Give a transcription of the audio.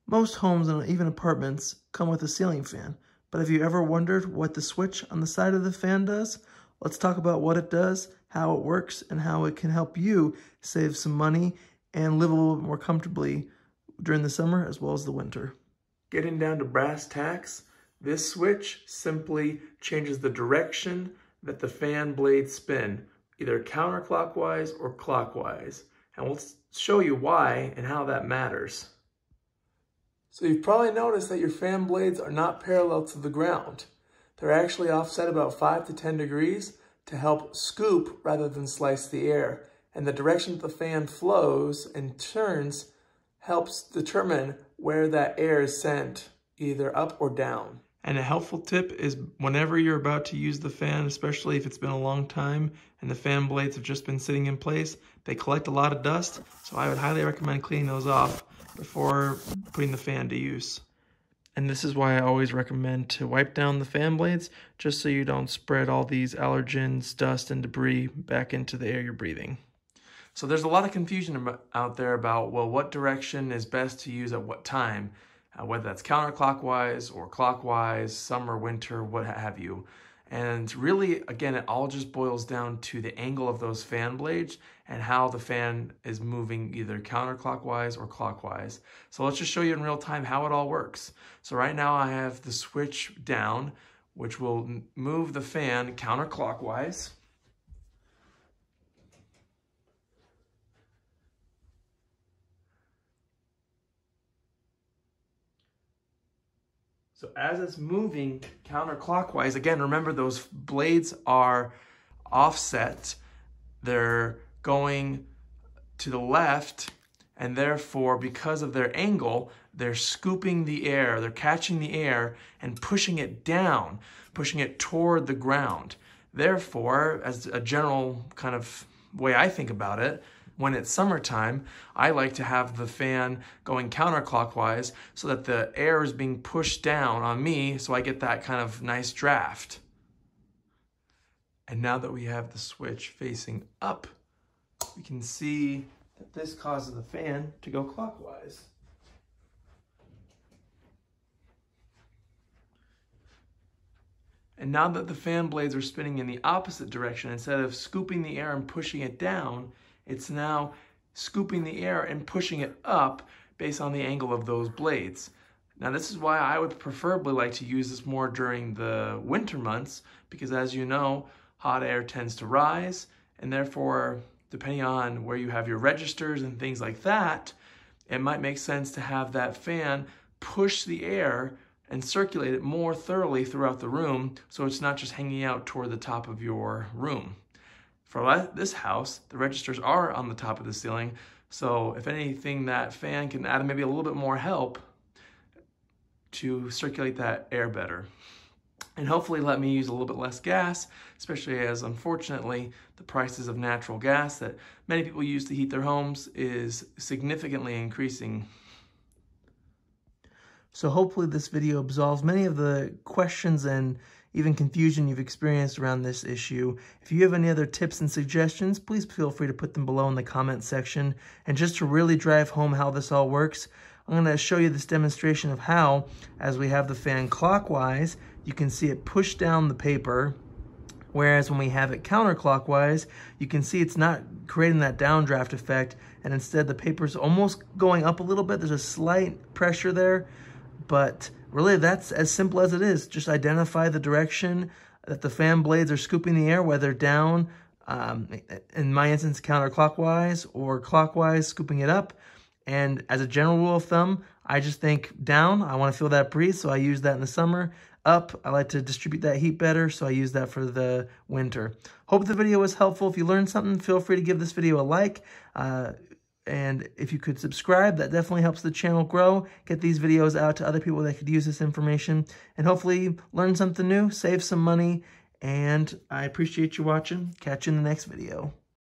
Most homes and even apartments come with a ceiling fan, but have you ever wondered what the switch on the side of the fan does? Let's talk about what it does, how it works, and how it can help you save some money and live a little bit more comfortably during the summer as well as the winter. Getting down to brass tacks, this switch simply changes the direction that the fan blades spin, either counterclockwise or clockwise. And we'll show you why and how that matters. So you've probably noticed that your fan blades are not parallel to the ground. They're actually offset about 5 to 10 degrees to help scoop rather than slice the air. And the direction that the fan flows and turns helps determine where that air is sent, either up or down. And a helpful tip is whenever you're about to use the fan, especially if it's been a long time and the fan blades have just been sitting in place, they collect a lot of dust, so I would highly recommend cleaning those off before putting the fan to use. And this is why I always recommend to wipe down the fan blades, just so you don't spread all these allergens, dust, and debris back into the air you're breathing. So there's a lot of confusion out there about, well, what direction is best to use at what time? Whether that's counterclockwise or clockwise, summer, winter, what have you. And really, again, it all just boils down to the angle of those fan blades and how the fan is moving either counterclockwise or clockwise. So let's just show you in real time how it all works. So right now I have the switch down, which will move the fan counterclockwise. So as it's moving counterclockwise, again, remember those blades are offset. They're going to the left, and therefore, because of their angle, they're scooping the air, they're catching the air and pushing it down, pushing it toward the ground. Therefore, as a general kind of way I think about it, when it's summertime, I like to have the fan going counterclockwise so that the air is being pushed down on me so I get that kind of nice draft. And now that we have the switch facing up, we can see that this causes the fan to go clockwise. And now that the fan blades are spinning in the opposite direction, instead of scooping the air and pushing it down, it's now scooping the air and pushing it up based on the angle of those blades. Now this is why I would preferably like to use this more during the winter months, because as you know, hot air tends to rise, and therefore, depending on where you have your registers and things like that, it might make sense to have that fan push the air and circulate it more thoroughly throughout the room so it's not just hanging out toward the top of your room. For this house, the registers are on the top of the ceiling, so if anything, that fan can add maybe a little bit more help to circulate that air better. And hopefully let me use a little bit less gas, especially as, unfortunately, the prices of natural gas that many people use to heat their homes is significantly increasing. So hopefully this video absolves many of the questions and even confusion you've experienced around this issue. If you have any other tips and suggestions, please feel free to put them below in the comment section. And just to really drive home how this all works, I'm going to show you this demonstration of how, as we have the fan clockwise, you can see it push down the paper, whereas when we have it counterclockwise, you can see it's not creating that downdraft effect, and instead the paper's almost going up a little bit. There's a slight pressure there, but really that's as simple as it is. Just identify the direction that the fan blades are scooping the air, whether down, in my instance, counterclockwise, or clockwise, scooping it up. And as a general rule of thumb, I just think down, I want to feel that breeze, so I use that in the summer. Up, I like to distribute that heat better, so I use that for the winter. Hope the video was helpful. If you learned something, feel free to give this video a like. And if you could subscribe, that definitely helps the channel grow, get these videos out to other people that could use this information, and hopefully learn something new, save some money, and I appreciate you watching. Catch you in the next video.